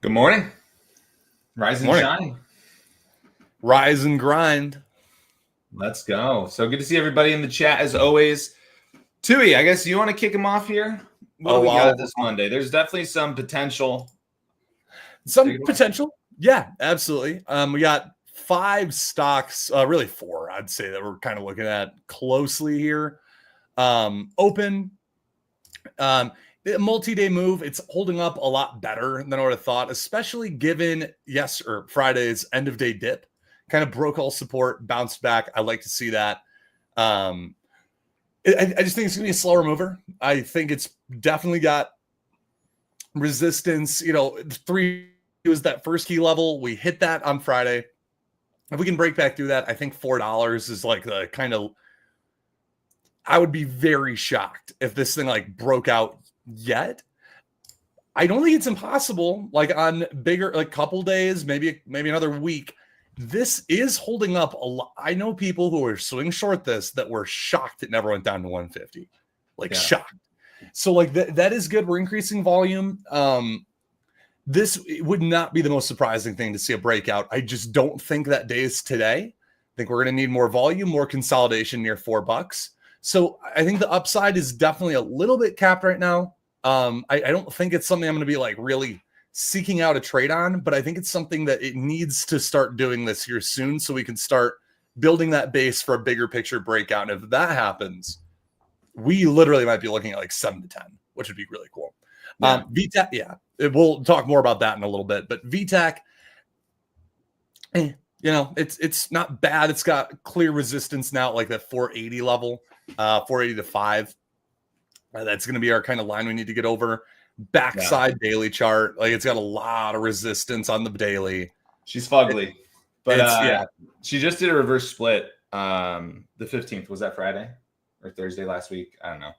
Good morning. Rise and Morning. shine. Rise and grind. Let's go. So good to see everybody in the chat as always. Tuohey, I guess you want to kick him off here? What do we got this Monday? There's definitely some potential. Yeah, absolutely. We got 5 stocks, really 4, I'd say, that we're kind of looking at closely here. Open, multi-day move. It's holding up a lot better than I would have thought, especially given Friday's end of day dip. Kind of broke all support, bounced back. I like to see that. I just think it's going to be a slower mover. I think it's definitely got resistance. 3 was that first key level. We hit that on Friday. If we can break back through that, I think $4 is like the kind of, I would be very shocked if this thing like broke out yet. I don't think it's impossible. Like on bigger, like couple days, maybe another week. This is holding up a lot. I know people who are swing short this that were shocked it never went down to 150. Shocked. So like that is good. We're increasing volume. This would not be the most surprising thing to see a breakout. I just don't think that day is today. I think we're going to need more volume, more consolidation near $4. So I think the upside is definitely a little bit capped right now. I don't think it's something I'm going to be like really seeking out a trade on, but I think it's something that it needs to start doing this year soon so we can start building that base for a bigger picture breakout. And if that happens, we literally might be looking at like 7 to 10, which would be really cool. Yeah. VTAC, we'll talk more about that in a little bit, but VTAC, it's not bad. It's got clear resistance now, like that 480 level, 480 to 5. That's going to be our kind of line we need to get over. Backside daily chart, like it's got a lot of resistance on the daily. She's fugly, but she just did a reverse split. The 15th, was that Friday or Thursday last week? I don't know,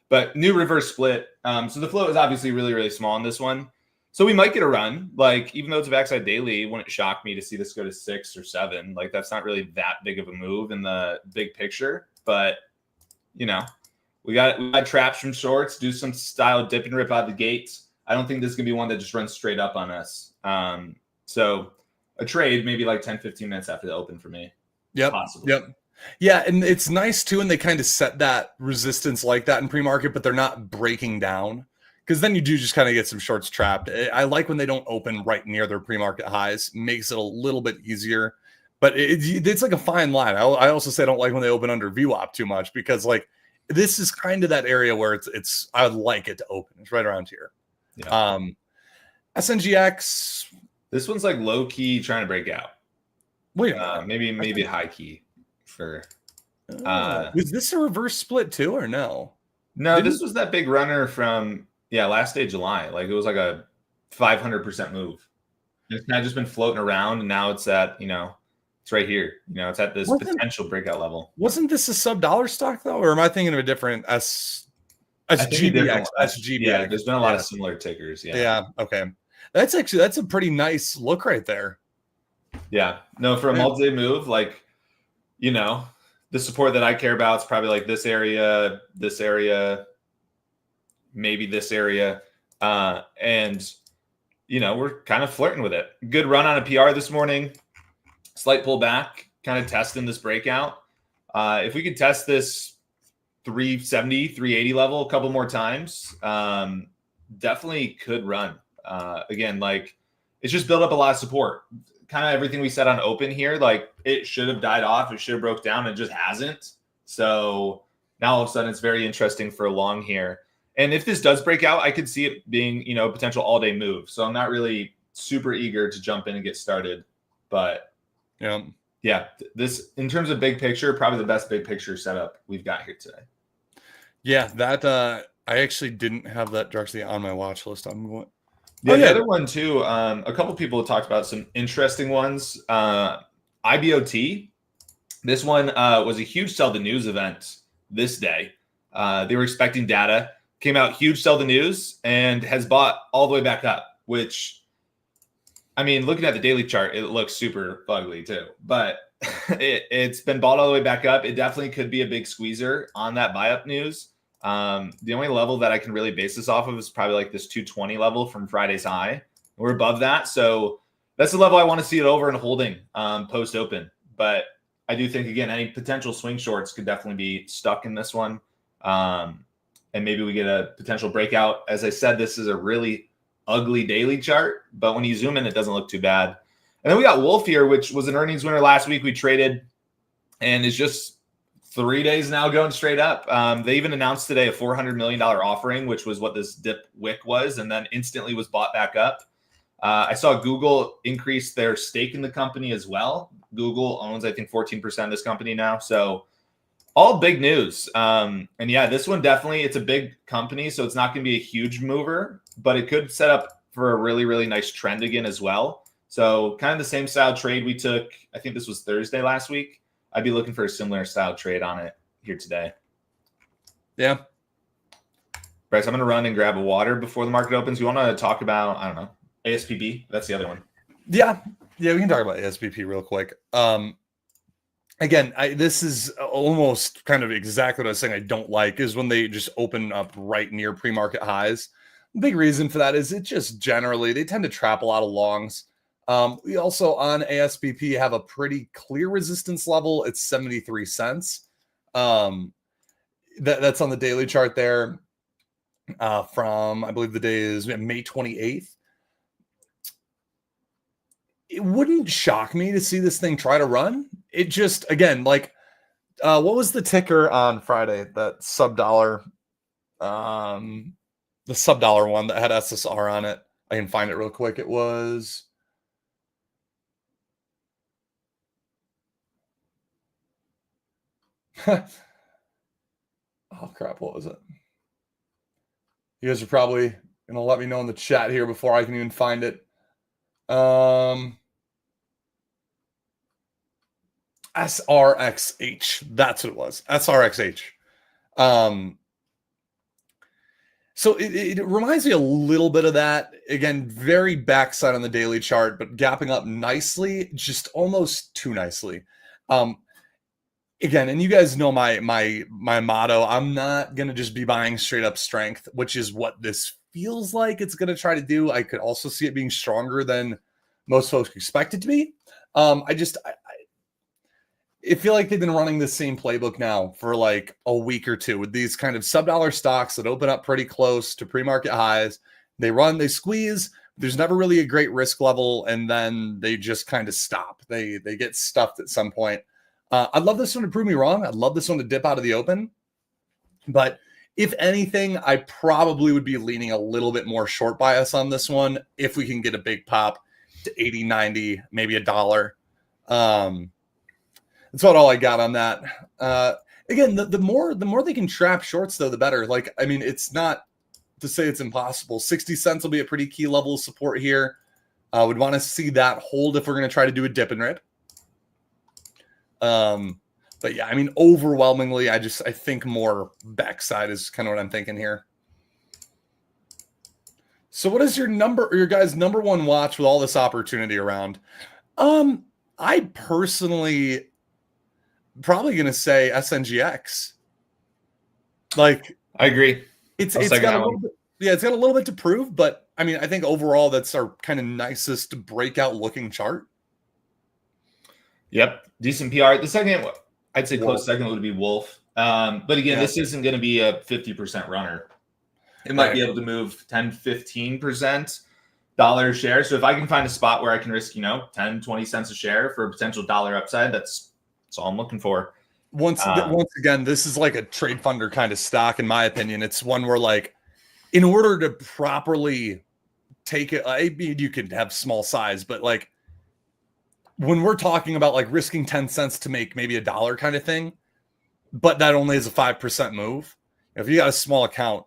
but new reverse split. So the float is obviously really, really small in this one. So we might get a run. Like even though it's a backside daily, it wouldn't shock me to see this go to 6 or 7. Like that's not really that big of a move in the big picture, but we got traps from shorts, do some style dip and rip out the gates. I don't think this is going to be one that just runs straight up on us. So a trade maybe like 10, 15 minutes after the open for me. Yep. Possibly. Yep. Yeah, and it's nice too, and they kind of set that resistance like that in pre-market, but they're not breaking down because then you do just kind of get some shorts trapped. I like when they don't open right near their pre-market highs. Makes it a little bit easier, but it's like a fine line. I also say I don't like when they open under VWAP too much because like this is kind of that area where it's I would like it to open. It's right around here. Yeah. SNGX. This one's like low key trying to break out. Wait, maybe high key for. Was this a reverse split too, or no? No, this was that big runner from last day of July. Like it was like a 500% move. It's kind of just been floating around, and now it's at it's right here. It's at this potential breakout level. Wasn't this a sub-dollar stock though, or am I thinking of a different SGBX? SGBX. Yeah, there's been a lot of similar tickers. Yeah. Okay. That's a pretty nice look right there. Yeah. No, for a multi-day move, like the support that I care about is probably like this area, maybe this area, and we're kind of flirting with it. Good run on a PR this morning. Slight pullback, kind of testing this breakout. If we could test this 370, 380 level a couple more times, definitely could run. Again, like it's just built up a lot of support. Kind of everything we said on open here, like it should have died off. It should have broke down. It just hasn't. So now all of a sudden it's very interesting for a long here. And if this does break out, I could see it being, a potential all-day move. So I'm not really super eager to jump in and get started, but this in terms of big picture, probably the best big picture setup we've got here today. Yeah, that I actually didn't have that directly on my watch list. I'm going. The other one too. A couple people talked about some interesting ones. IBOT. This one was a huge sell the news event this day. They were expecting data. Came out huge sell the news and has bought all the way back up, which. I mean, looking at the daily chart, it looks super ugly too, but it's been bought all the way back up. It definitely could be a big squeezer on that buy up news. The only level that I can really base this off of is probably like this 220 level from Friday's high. We're above that. So that's the level I want to see it over and holding post open. But I do think, again, any potential swing shorts could definitely be stuck in this one. And maybe we get a potential breakout. As I said, this is a really ugly daily chart, but when you zoom in, it doesn't look too bad. And then we got Wolf here, which was an earnings winner last week. We traded and is just 3 days now going straight up. They even announced today a $400 million offering, which was what this dip wick was, and then instantly was bought back up. I saw Google increase their stake in the company as well. Google owns, I think, 14% of this company now. So all big news. And yeah, this one definitely, it's a big company, so it's not going to be a huge mover, but it could set up for a really, really nice trend again as well. So kind of the same style trade we took, I think this was Thursday last week. I'd be looking for a similar style trade on it here today. Yeah. Bryce, I'm going to run and grab a water before the market opens. You want to talk about, I don't know, ASPB? That's the other one. Yeah. Yeah, we can talk about ASPP real quick. Again, this is almost kind of exactly what I was saying I don't like is when they just open up right near pre-market highs. The big reason for that is it just generally, they tend to trap a lot of longs. We also on ASPP have a pretty clear resistance level. It's 73 cents. That's on the daily chart there from, I believe the day is May 28th. It wouldn't shock me to see this thing try to run. It just, again, like, what was the ticker on Friday? That sub-dollar, the sub-dollar one that had SSR on it. I can find it real quick. It was... oh crap, what was it? You guys are probably gonna let me know in the chat here before I can even find it. SRXH, that's what it was. SRXH. So it reminds me a little bit of that. Again, very backside on the daily chart, but gapping up nicely, just almost too nicely. Again, and you guys know my motto. I'm not going to just be buying straight up strength, which is what this feels like it's going to try to do. I could also see it being stronger than most folks expect it to be. I feel like they've been running the same playbook now for like a week or two with these kind of sub-dollar stocks that open up pretty close to pre-market highs. They run, they squeeze. There's never really a great risk level, and then they just kind of stop. They get stuffed at some point. I'd love this one to prove me wrong. I'd love this one to dip out of the open. But if anything, I probably would be leaning a little bit more short bias on this one if we can get a big pop to 80, 90, maybe $1. That's about all I got on that. Again, the more they can trap shorts, though, the better. Like, I mean, it's not to say it's impossible. 60 cents will be a pretty key level of support here. Would want to see that hold if we're going to try to do a dip and rip. But yeah, I mean, overwhelmingly, I think more backside is kind of what I'm thinking here. So what is your guys' number one watch with all this opportunity around? I personally probably going to say SNGX. Like, I agree. It's got a little bit, it's got a little bit to prove, but I mean, I think overall that's our kind of nicest breakout looking chart. Yep. Decent PR. The second, I'd say close second would be Wolf. But again, this isn't going to be a 50% runner. It might be able to move 10, 15% dollar a share. So if I can find a spot where I can risk, 10, 20 cents a share for a potential dollar upside, that's all I'm looking for. Once again, this is like a TradeFunder kind of stock, in my opinion. It's one where, like, in order to properly take it, I mean, you could have small size, but like when we're talking about like risking 10 cents to make maybe $1 kind of thing, but that only is a 5% move. If you got a small account,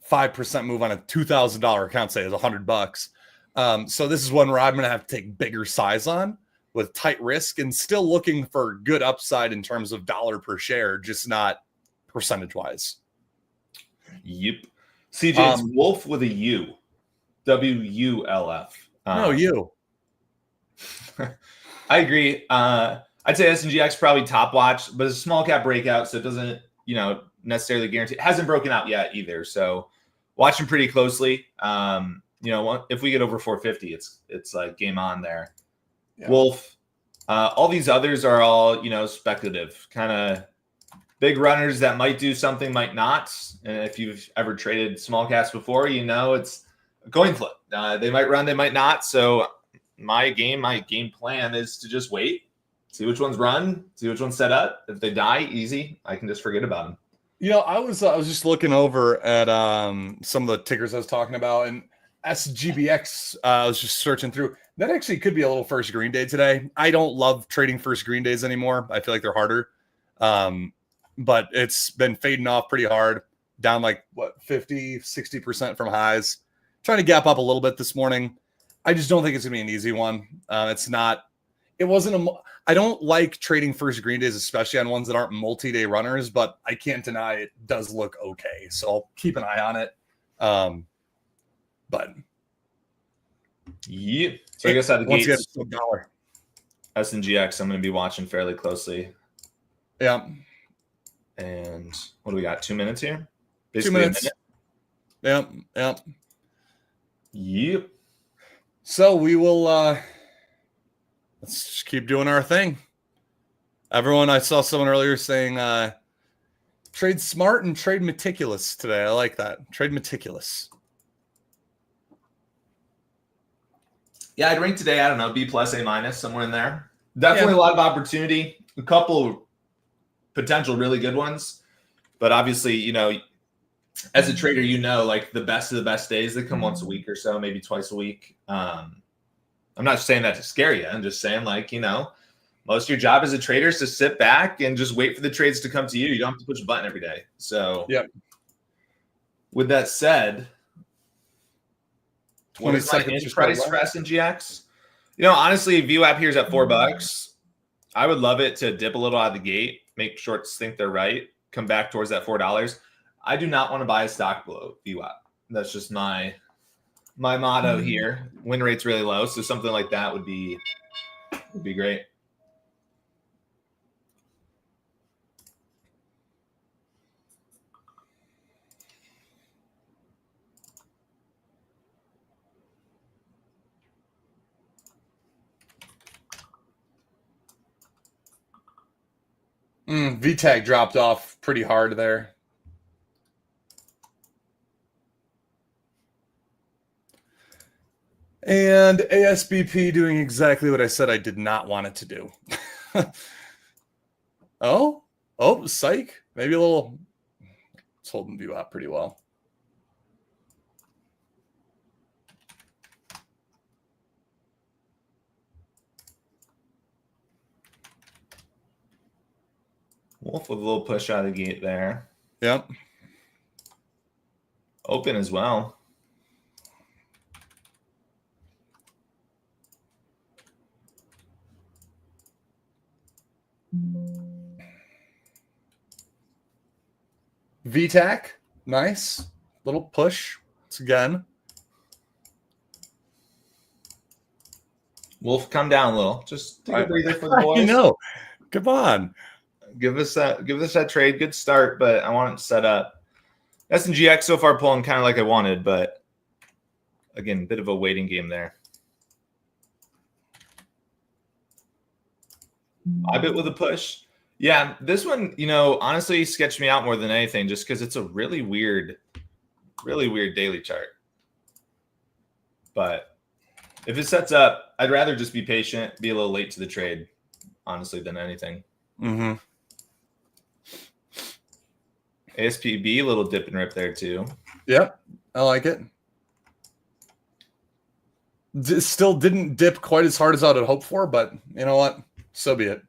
5% move on a $2,000 account, say, is $100. So this is one where I'm going to have to take bigger size on with tight risk and still looking for good upside in terms of dollar per share, just not percentage wise. Yep. CJ, it's Wolf with a U. WULF. No, you. I agree. I'd say SNGX probably top watch, but it's a small cap breakout, so it doesn't, necessarily guarantee. It hasn't broken out yet either, so watch them pretty closely. if we get over 450, it's like game on there. Yeah. Wolf. All these others are all, speculative, kind of big runners that might do something, might not. And if you've ever traded small caps before, it's a coin flip. They might run, they might not. So my game plan is to just wait, see which ones run, see which ones set up. If they die, easy. I can just forget about them. I was just looking over at some of the tickers I was talking about, and SGBX, I was just searching through. That actually could be a little first green day today. I don't love trading first green days anymore. I feel like they're harder. But it's been fading off pretty hard, down like 50, 60% from highs. Trying to gap up a little bit this morning. I just don't think it's gonna be an easy one. I don't like trading first green days, especially on ones that aren't multi-day runners, but I can't deny it does look okay. So I'll keep an eye on it. But yeah. So I guess out of the gates, $1 SNGX, I'm going to be watching fairly closely. Yeah. And what do we got? 2 minutes here? Basically 2 minutes. Yep. Yep. So we will let's just keep doing our thing. Everyone, I saw someone earlier saying trade smart and trade meticulous today. I like that. Trade meticulous. Yeah, I'd rank today, I don't know, B+, A-, somewhere in there. Definitely a lot of opportunity. A couple potential really good ones. But obviously, as a trader, like the best of the best days, they come once a week or so, maybe twice a week. I'm not saying that to scare you. I'm just saying, most of your job as a trader is to sit back and just wait for the trades to come to you. You don't have to push a button every day. So, with that said, what is my in price for SNGX? Honestly, VWAP here is at $4. I would love it to dip a little out of the gate, make shorts think they're right, come back towards that $4. I do not want to buy a stock below VWAP. That's just my motto here. Win rate's really low, so something like that would be great. VTAG dropped off pretty hard there. And ASBP doing exactly what I said I did not want it to do. Oh, psych. Maybe a little. It's holding view out pretty well. Wolf with a little push out of the gate there. Yep. Open as well. VTAC, nice. Little push. Once again. Wolf, come down a little. Just take a breather for the boys. I know. Come on. Give us that trade. Good start, but I want it set up. SNGX so far pulling kind of like I wanted, but again, bit of a waiting game there. IBIT with a push. Yeah, this one, honestly sketched me out more than anything just because it's a really weird daily chart. But if it sets up, I'd rather just be patient, be a little late to the trade, honestly, than anything. Mm-hmm. ASPB, a little dip and rip there too. Yep, I like it. Still didn't dip quite as hard as I would hope for, but you know what? So be it.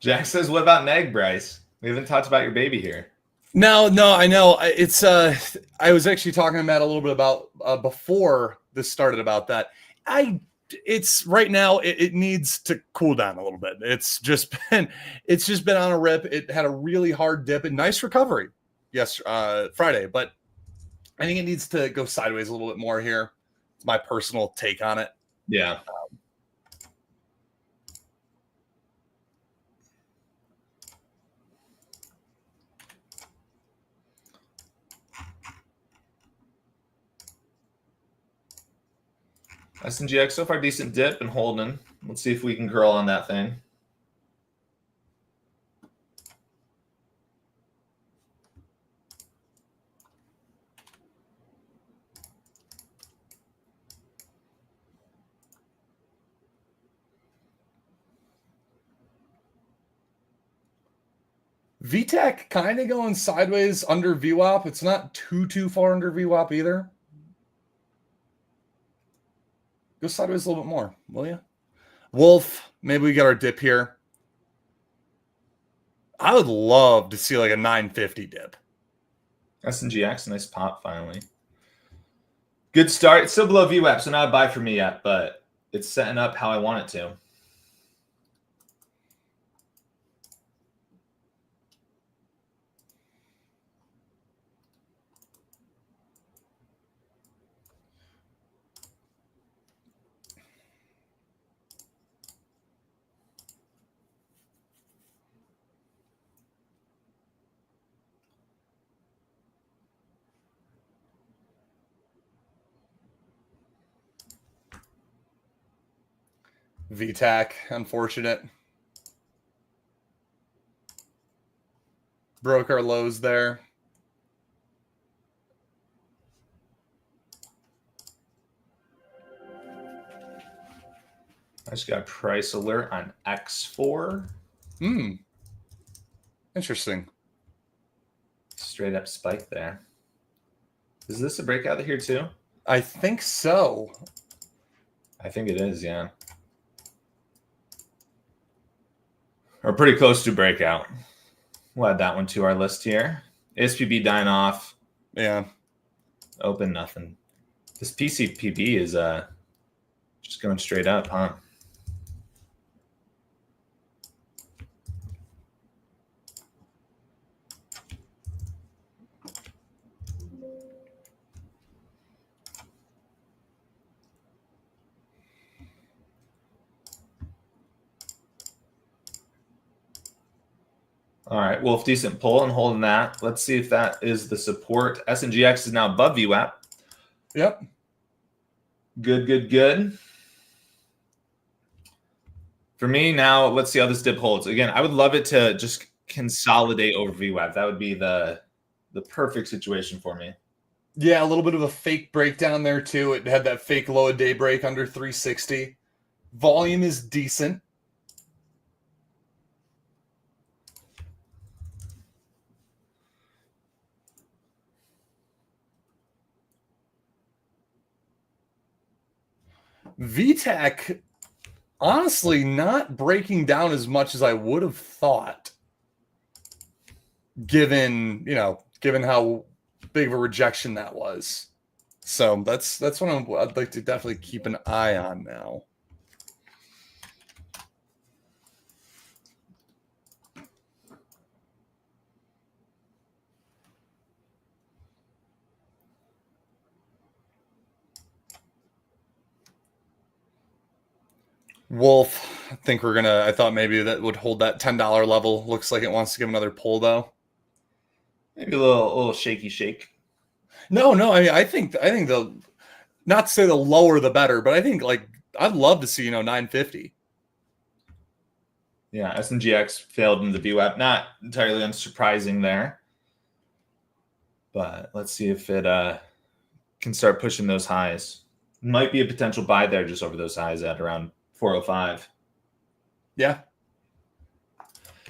Jack says, what about Neg, Bryce? We haven't talked about your baby here. No, I know. It's I was actually talking to Matt a little bit about before this started about that. It's right now it needs to cool down a little bit. It's just been on a rip. It had a really hard dip and nice recovery. Yes, Friday, but I think it needs to go sideways a little bit more here. my personal take on it. Yeah. SNGX so far decent dip and holding. Let's see if we can curl on that thing. VTAC kind of going sideways under VWAP. It's not too far under VWAP either. Go sideways a little bit more, will you? Wolf, maybe we get our dip here. I would love to see like a 950 dip. SNGX, nice pop finally. Good start. It's still below VWAP, so not a buy for me yet, but it's setting up how I want it to. VTAC, unfortunate. Broke our lows there. I just got a price alert on X4. Interesting. Straight up spike there. Is this a breakout here too? I think so. I think it is, yeah. Or pretty close to breakout. We'll add that one to our list here. SPB dying off. Yeah. Open nothing. This PCPB is just going straight up, huh? All right, Wolf, decent pull and holding that. Let's see if that is the support. SNGX is now above VWAP. Yep. Good. For me now, let's see how this dip holds. Again, I would love it to just consolidate over VWAP. That would be the perfect situation for me. Yeah, a little bit of a fake breakdown there too. It had that fake low a day break under 360. Volume is decent. VTAC, honestly, not breaking down as much as I would have thought, given how big of a rejection that was. So that's what I'd like to definitely keep an eye on now. Wolf, I thought maybe that would hold that $10 level. Looks like it wants to give another pull though. Maybe a little shaky shake. No, I think the, not to say the lower the better, but I think like I'd love to see 950. Yeah, SNGX failed in the VWAP. Not entirely unsurprising there. But let's see if it can start pushing those highs. Might be a potential buy there just over those highs at around 405. Yeah.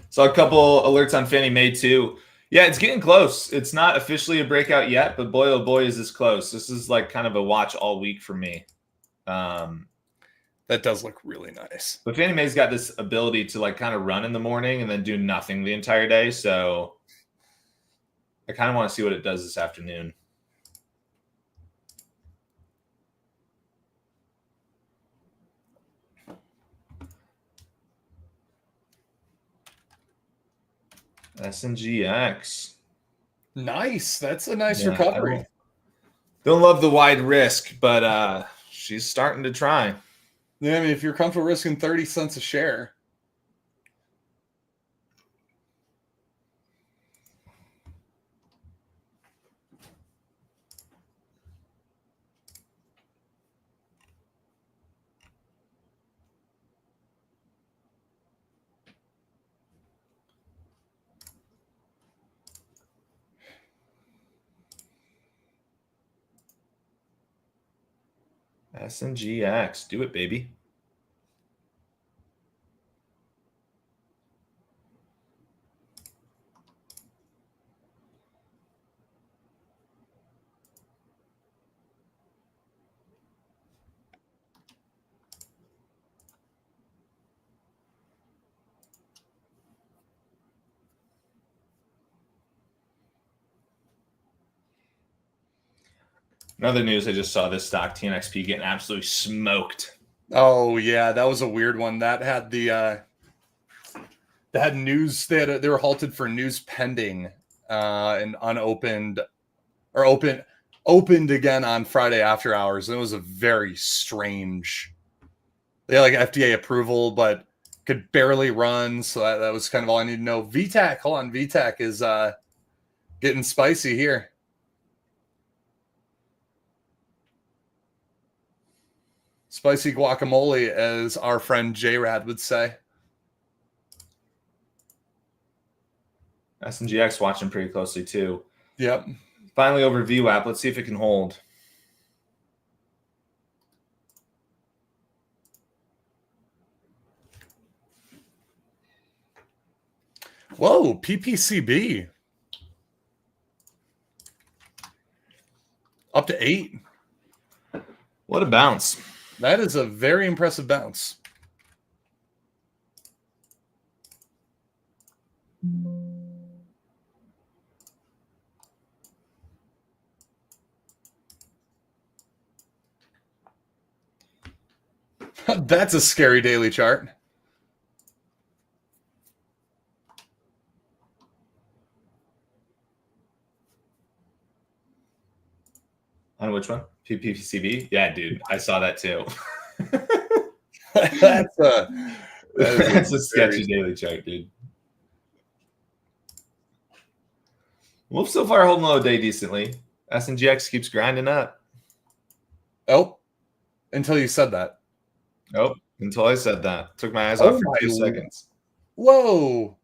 Saw a couple alerts on Fannie Mae too. Yeah, it's getting close. It's not officially a breakout yet, but boy, oh boy, is this close. This is like kind of a watch all week for me. That does look really nice. But Fannie Mae's got this ability to like kind of run in the morning and then do nothing the entire day. So I kind of want to see what it does this afternoon. SNGX. Nice. That's a nice recovery. Don't love the wide risk, but she's starting to try. Yeah, I mean, if you're comfortable risking 30 cents a share. SNGX, do it, baby. Another news, I just saw this stock, TNXP, getting absolutely smoked. Oh yeah, that was a weird one. That had the they had news. They were halted for news pending and unopened or opened again on Friday after hours. And it was a very strange. They had like FDA approval, but could barely run. So that was kind of all I need to know. VTAC, hold on, VTAC is getting spicy here. Spicy guacamole, as our friend J-Rad would say. SNGX watching pretty closely too. Yep. Finally over VWAP. Let's see if it can hold. Whoa, PPCB. Up to 8. What a bounce. That is a very impressive bounce. That's a scary daily chart. On which one? PPCB? Yeah, dude. I saw that too. That's a sketchy daily chart, dude. Wolf so far holding low day decently. SNGX keeps grinding up. Oh, until you said that. Oh, until I said that. Took my eyes off for 2 seconds. Whoa.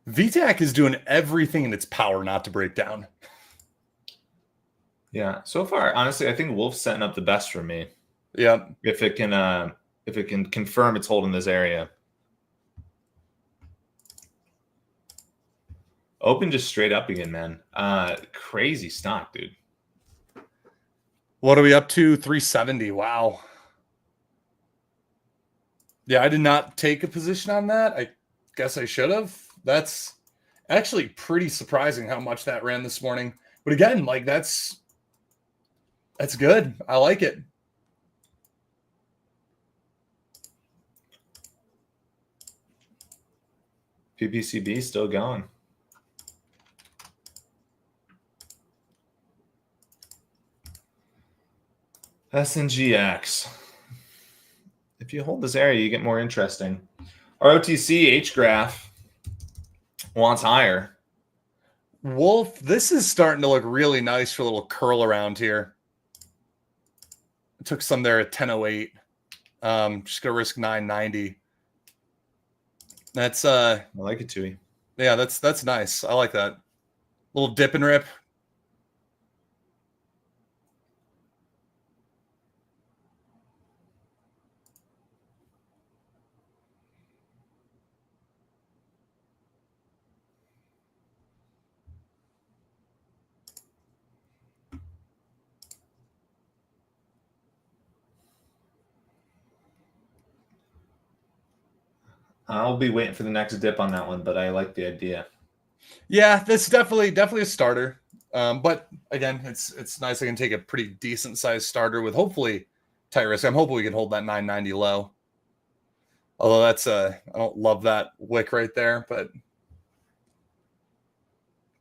VTAC is doing everything in its power not to break down. Yeah, so far, honestly, I think Wolf's setting up the best for me. Yeah. If it can confirm it's holding this area. Open just straight up again, man. Crazy stock, dude. What are we up to? 370. Wow. Yeah, I did not take a position on that. I guess I should have. That's actually pretty surprising how much that ran this morning. But again, like that's good. I like it. PPCB still going. SNGX. If you hold this area, you get more interesting. ROTC H graph wants higher. Wolf, this is starting to look really nice for a little curl around here. I took some there at 1008. Just gonna risk 990. That's I like it, Tuohey. Yeah, that's nice. I like that. Little dip and rip. I'll be waiting for the next dip on that one, but I like the idea. Yeah, that's definitely a starter. But again, it's nice. I can take a pretty decent sized starter with hopefully tight risk. I'm hoping we can hold that 990 low. Although that's I don't love that wick right there, but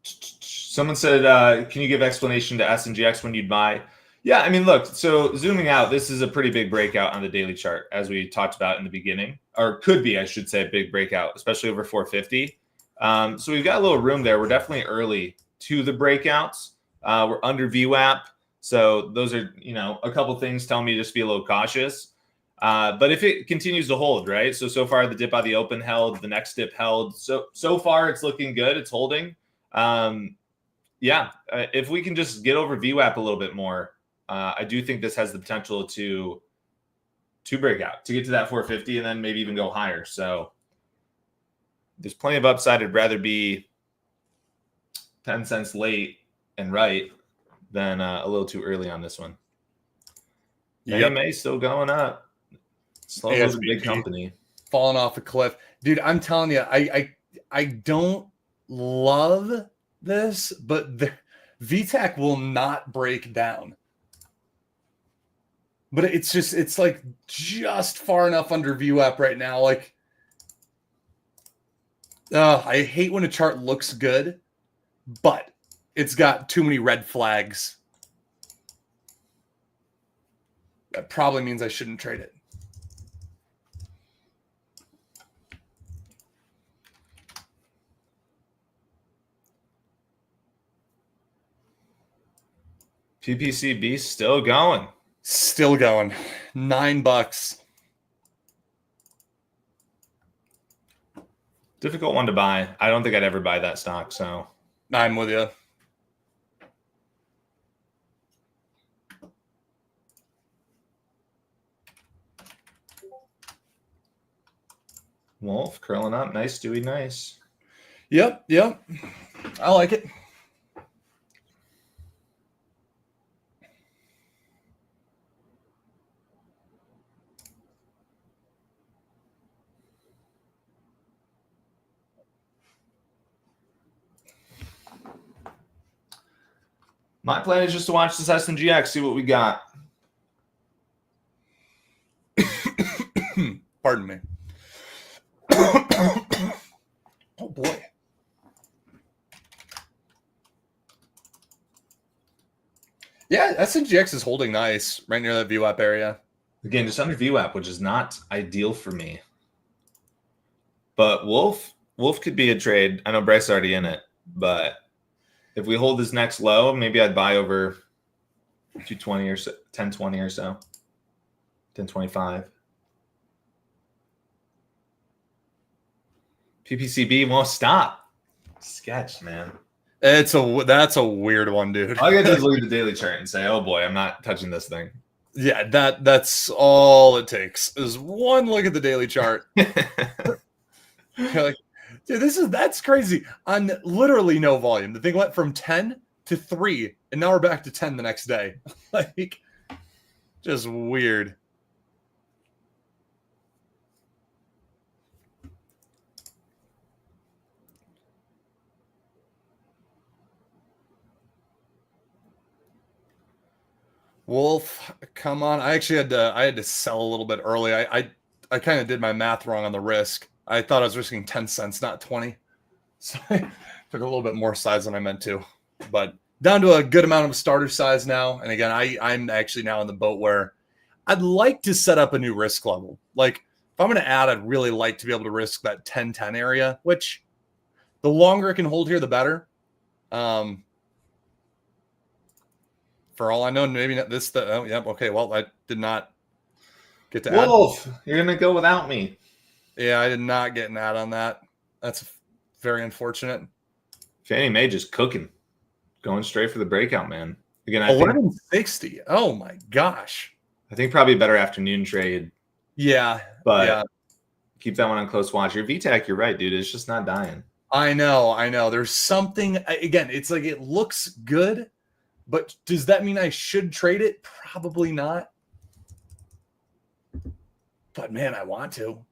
Someone said, can you give explanation to SNGX when you'd buy? Yeah, I mean, look, so zooming out, this is a pretty big breakout on the daily chart, as we talked about in the beginning, or could be, I should say, a big breakout, especially over 450. So we've got a little room there. We're definitely early to the breakouts. We're under VWAP. So those are, a couple things telling me to just be a little cautious. But if it continues to hold, right? So far the dip out of the open held, the next dip held. So far it's looking good. It's holding. If we can just get over VWAP a little bit more, I do think this has the potential to break out, to get to that 450 and then maybe even go higher. So there's plenty of upside. I'd rather be 10 cents late and right than a little too early on this one. yep. AMA still going up. Slow moving big company. Falling off a cliff. Dude, I'm telling you, I don't love this, but the VTAC will not break down. But it's like just far enough under VWAP right now. Like, I hate when a chart looks good, but it's got too many red flags. That probably means I shouldn't trade it. PPCB still going. Still going. $9. Difficult one to buy. I don't think I'd ever buy that stock. So I'm with you. Wolf curling up. Nice, Dewey. Nice. Yep. I like it. My plan is just to watch this SNGX, see what we got. Pardon me. Oh boy. Yeah, SNGX is holding nice right near that VWAP area. Again, just under VWAP, which is not ideal for me. But Wolf could be a trade. I know Bryce is already in it, but if we hold this next low, maybe I'd buy over 220 or so, 1020 or so, 1025. PPCB won't stop. Sketch, man. That's a weird one, dude. All I gotta do is look at the daily chart and say, "Oh boy, I'm not touching this thing." Yeah, that's all it takes is one look at the daily chart. You're like, dude, that's crazy. On literally no volume. The thing went from 10 to 3, and now we're back to 10 the next day. Like, just weird. Wolf, come on. I actually had to sell a little bit early. I kind of did my math wrong on the risk. I thought I was risking 10 cents, not 20. So I took a little bit more size than I meant to. But down to a good amount of starter size now. And again, I'm actually now in the boat where I'd like to set up a new risk level. Like, if I'm going to add, I'd really like to be able to risk that 10-10 area, which the longer it can hold here, the better. For all I know, maybe not this. Oh, yep. Okay. Well, I did not get to Wolf, you're gonna go without me. Yeah, I did not get an ad on that. That's very unfortunate. Fannie Mae just cooking, going straight for the breakout, man. Again, 1160. Oh my gosh. I think probably a better afternoon trade. Yeah, but keep that one on close watch. Your VTAC, you're right, dude. It's just not dying. I know. There's something. Again, it's like it looks good, but does that mean I should trade it? Probably not. But man, I want to.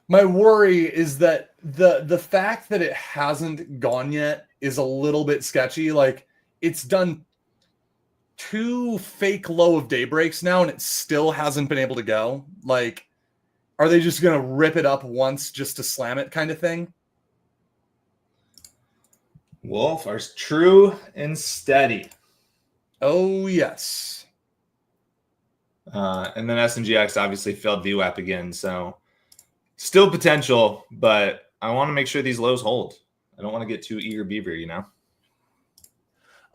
My worry is that the fact that it hasn't gone yet is a little bit sketchy. Like, it's done 2 fake low of day breaks now, and it still hasn't been able to go. Like, are they just going to rip it up once just to slam it kind of thing? Wolf are true and steady. Oh, yes. And then SNGX obviously failed VWAP again. So still potential, but I want to make sure these lows hold. I don't want to get too eager beaver, you know?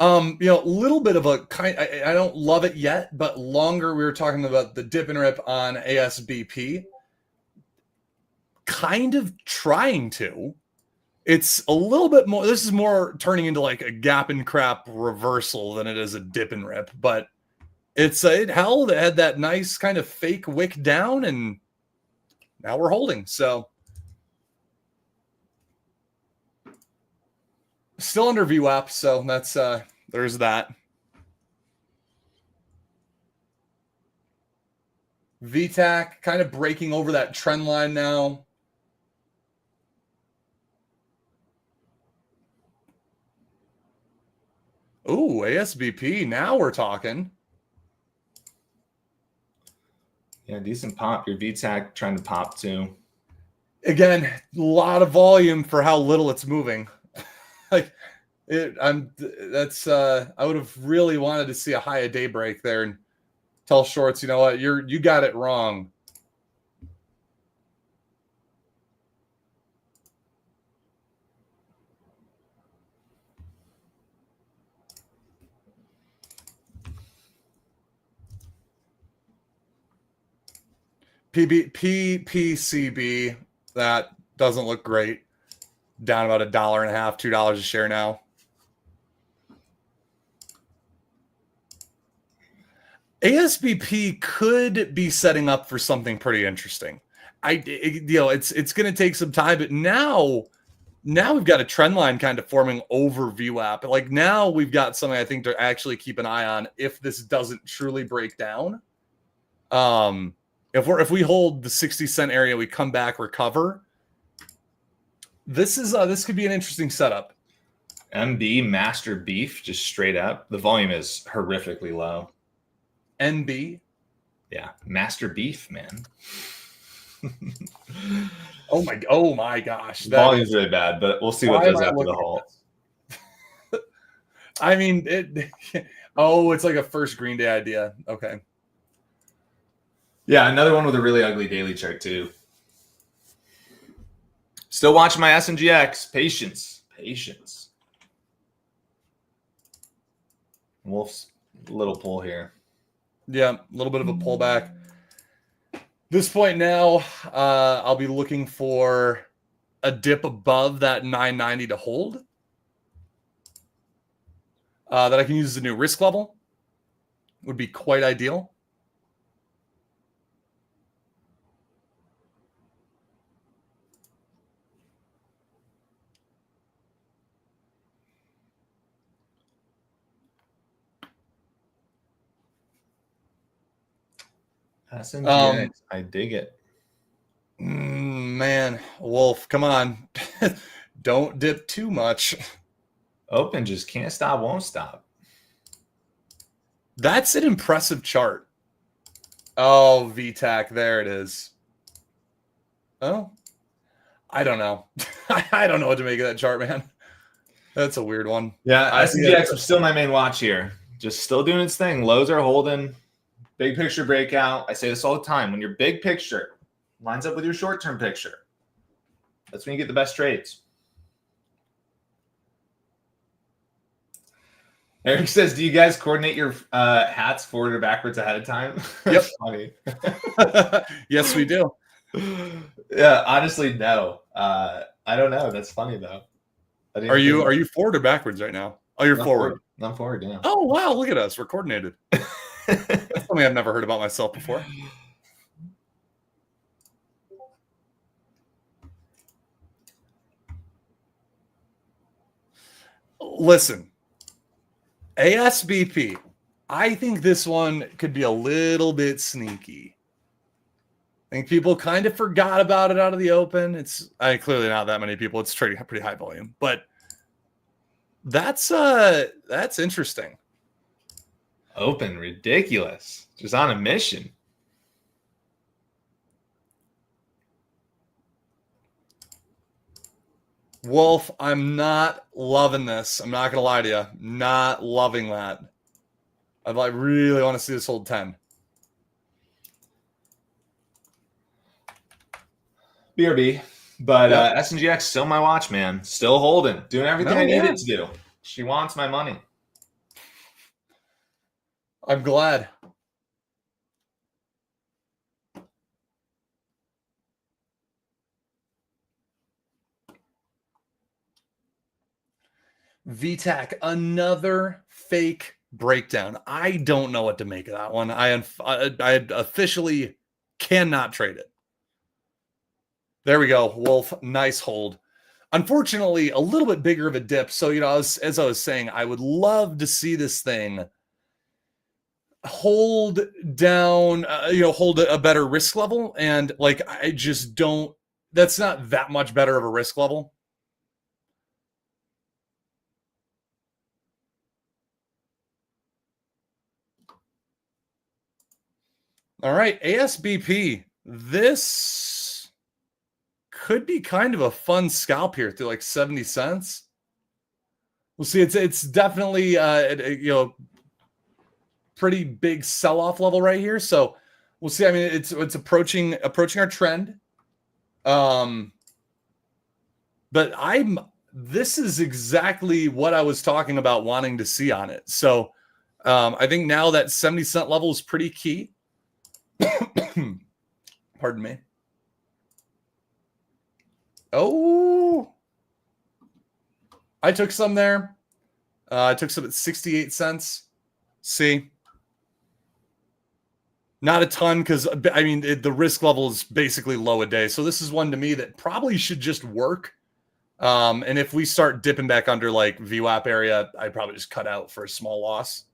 A little bit of a kind. I don't love it yet, but longer. We were talking about the dip and rip on ASBP. Kind of trying to. It's a little bit more. This is more turning into like a gap and crap reversal than it is a dip and rip. But it held. It had that nice kind of fake wick down, and now we're holding. So still under VWAP. So that's there's that. VTAC kind of breaking over that trend line now. Ooh, ASBP. Now we're talking. Yeah, decent pop. Your VTAC trying to pop too. Again, a lot of volume for how little it's moving. I would have really wanted to see a high a day break there and tell shorts, you know what, you got it wrong. PCB, that doesn't look great. Down about $1.50, $2 a share now. ASBP could be setting up for something pretty interesting. It's going to take some time, but now we've got a trend line kind of forming over VWAP. Like, now we've got something I think to actually keep an eye on if this doesn't truly break down. If we hold the 60-cent area, we come back, recover. This could be an interesting setup. MB Master Beef, just straight up. The volume is horrifically low. NB. Yeah, Master Beef, man. Oh my gosh. The volume's really bad, but we'll see what does after the haul. I mean, it's like a first Green Day idea. Okay. Yeah, another one with a really ugly daily chart too. Still watching my SNGX. Patience. Wolf's little pull here. Yeah, a little bit of a pullback. This point now, I'll be looking for a dip above that 990 to hold. That I can use as a new risk level. Would be quite ideal. SNGX, I dig it. Man, Wolf, come on. Don't dip too much. Open just can't stop, won't stop. That's an impressive chart. Oh, VTAC, there it is. Oh, I don't know. I don't know what to make of that chart, man. That's a weird one. Yeah, SNGX was still my main watch here. Just still doing its thing. Lows are holding. Big picture breakout. I say this all the time. When your big picture lines up with your short-term picture, that's when you get the best trades. Eric says, do you guys coordinate your hats forward or backwards ahead of time? Yep. Funny. Yes, we do. Yeah, honestly, no. I don't know. That's funny, though. Are you forward or backwards right now? Oh, you're forward. I'm forward, yeah. Oh, wow. Look at us. We're coordinated. That's something I've never heard about myself before. Listen, ASBP, I think this one could be a little bit sneaky. I think people kind of forgot about it out of the open. Clearly not that many people. It's trading pretty high volume, but that's interesting. Open, ridiculous. Just on a mission. Wolf, I'm not loving this. I'm not gonna lie to you. Not loving that. I really want to see this hold 10. BRB. But SNGX still my watch, man. Still holding. Doing everything I need it to do. She wants my money. I'm glad. VTAC, another fake breakdown. I don't know what to make of that one. I officially cannot trade it. There we go. Wolf, nice hold. Unfortunately, a little bit bigger of a dip. So, as I was saying, I would love to see this thing hold down, hold a better risk level. And I just don't, that's not that much better of a risk level. All right, ASBP. This could be kind of a fun scalp here through like 70 cents. We'll see. It's definitely pretty big sell-off level right here. So we'll see. I mean, it's approaching our trend. But this is exactly what I was talking about wanting to see on it. So I think now that 70-cent level is pretty key. Pardon me. Oh, I took some there. I took some at 68 cents. See, not a ton because I mean the risk level is basically low a day. So this is one to me that probably should just work. And if we start dipping back under like VWAP area, I'd probably just cut out for a small loss.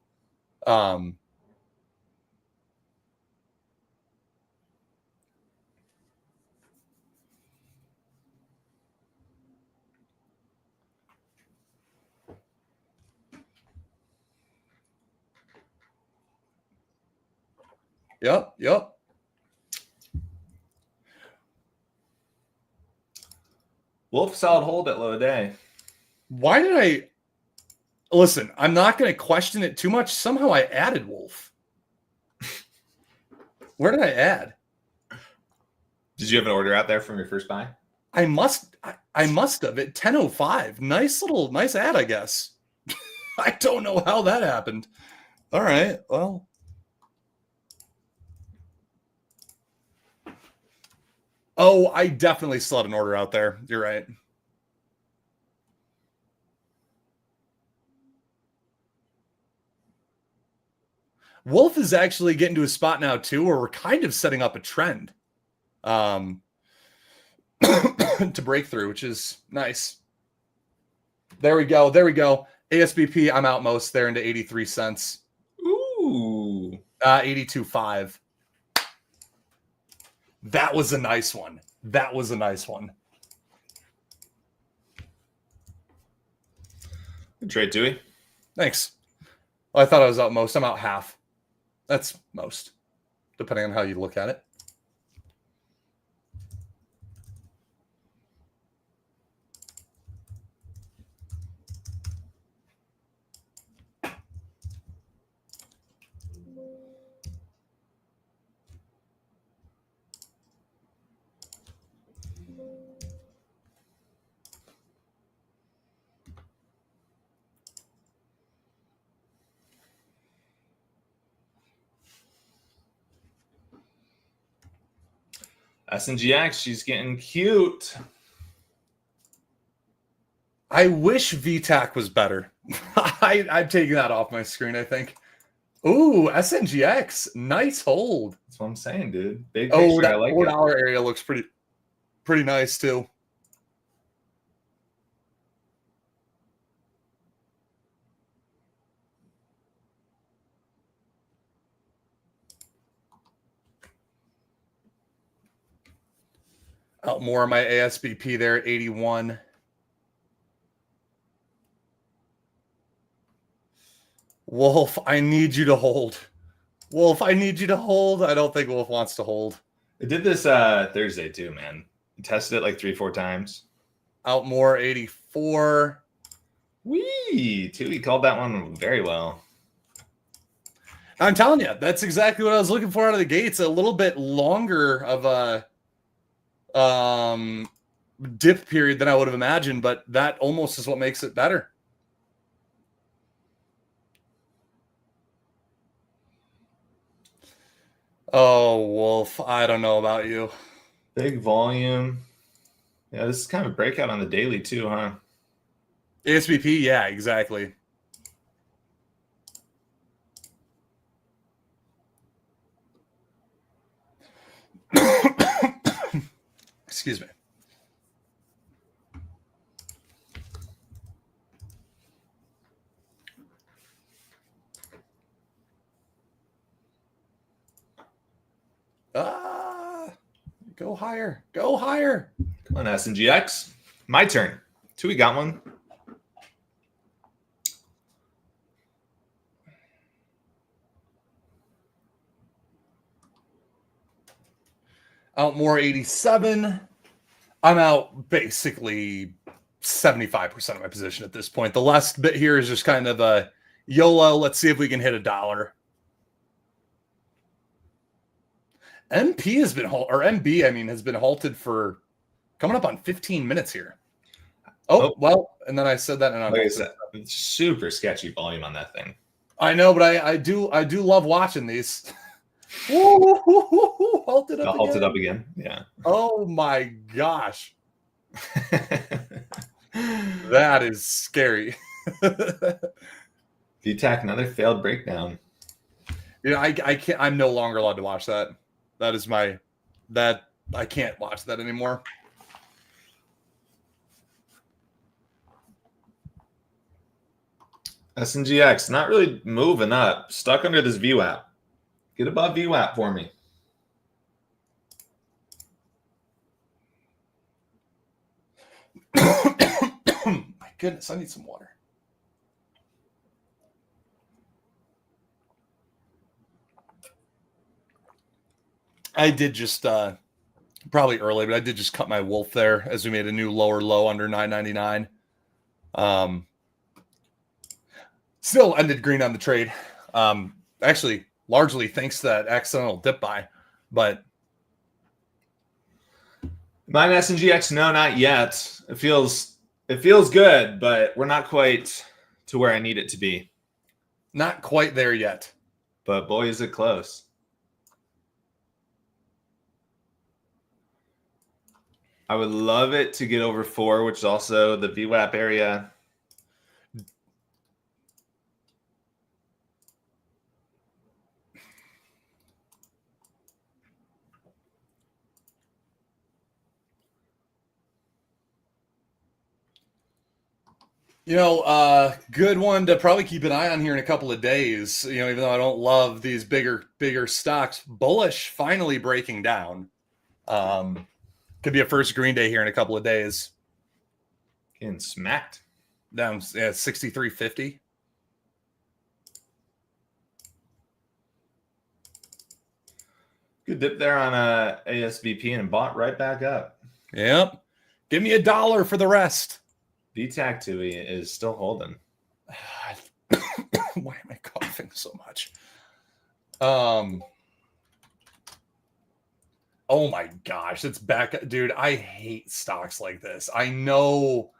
Yep. Wolf, solid hold at low day. Why did I listen? I'm not going to question it too much. Somehow I added Wolf. Where did I add? Did you have an order out there from your first buy? I must have at 10:05. Nice ad, I guess. I don't know how that happened. All right, well. Oh, I definitely still had an order out there. You're right. Wolf is actually getting to a spot now too where we're kind of setting up a trend to break through, which is nice. There we go. ASBP, I'm out most there into 83 cents. Ooh. 82.5. That was a nice one. Good trade, Tuohey. Thanks. Well, I thought I was out most. I'm out half. That's most, depending on how you look at it. SNGX, she's getting cute. I wish VTAC was better. I'm taking that off my screen, I think. Ooh, SNGX. Nice hold. That's what I'm saying, dude. Big picture. picture. That I like $4 it. area looks pretty nice too. Out more of my ASBP there at 81. Wolf, I need you to hold. Wolf, I need you to hold. I don't think Wolf wants to hold. It did this Thursday too, man. Tested it like 3-4 times. Out more 84. Wee! Tuohey called that one very well. I'm telling you, that's exactly what I was looking for out of the gates. A little bit longer of a dip period than I would have imagined, but that almost is what makes it better. Oh, Wolf, I don't know about you. Big volume. Yeah, this is kind of a breakout on the daily too, huh? ASBP, yeah, exactly. Excuse me. Go higher. Go higher. Come on, SNGX. My turn. Tuohey got one. Out more 87. I'm out basically 75% of my position at this point. The last bit here is just kind of a YOLO. Let's see if we can hit $1. MP has been MB, I mean, has been halted for coming up on 15 minutes here. Oh, well, and then I said that, and I'm like I said, super sketchy volume on that thing. I know, but I do love watching these. Ooh, halted up again. Yeah. Oh my gosh. That is scary. VTAC, another failed breakdown. You know, I can't. I'm no longer allowed to watch that. That is I can't watch that anymore. SNGX, not really moving up. Stuck under this VWAP. Get above VWAP for me. My goodness, I need some water. I did just probably early, but I did just cut my wolf there as we made a new lower low under 999. Still ended green on the trade. Actually, largely thanks to that accidental dip buy, but mine SNGX, no, not yet. It feels good, but we're not quite to where I need it to be. Not quite there yet. But boy, is it close. I would love it to get over 4, which is also the VWAP area. You know, good one to probably keep an eye on here in a couple of days. You know, even though I don't love these bigger stocks, bullish finally breaking down. Could be a first green day here in a couple of days. Getting smacked. Down 63.50. Good dip there on ASBP and bought right back up. Yep. Give me $1 for the rest. VTAC Tuohey is still holding. Why am I coughing so much? Oh my gosh, it's back. Dude, I hate stocks like this. I know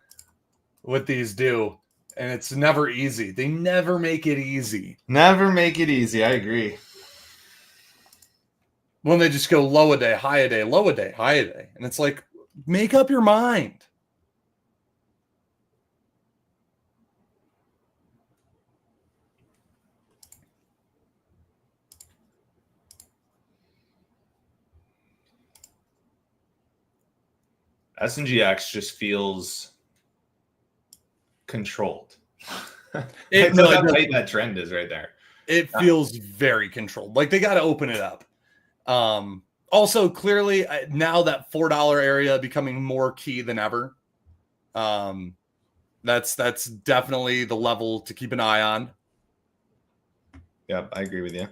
what these do, and it's never easy. They never make it easy. Never make it easy. I agree. When they just go low a day, high a day, low a day, high a day. And it's like, make up your mind. SNGX just feels controlled. How tight that trend is right there. It feels very controlled. Like they got to open it up. Also, clearly, now that $4 area becoming more key than ever. That's definitely the level to keep an eye on. Yep, I agree with you.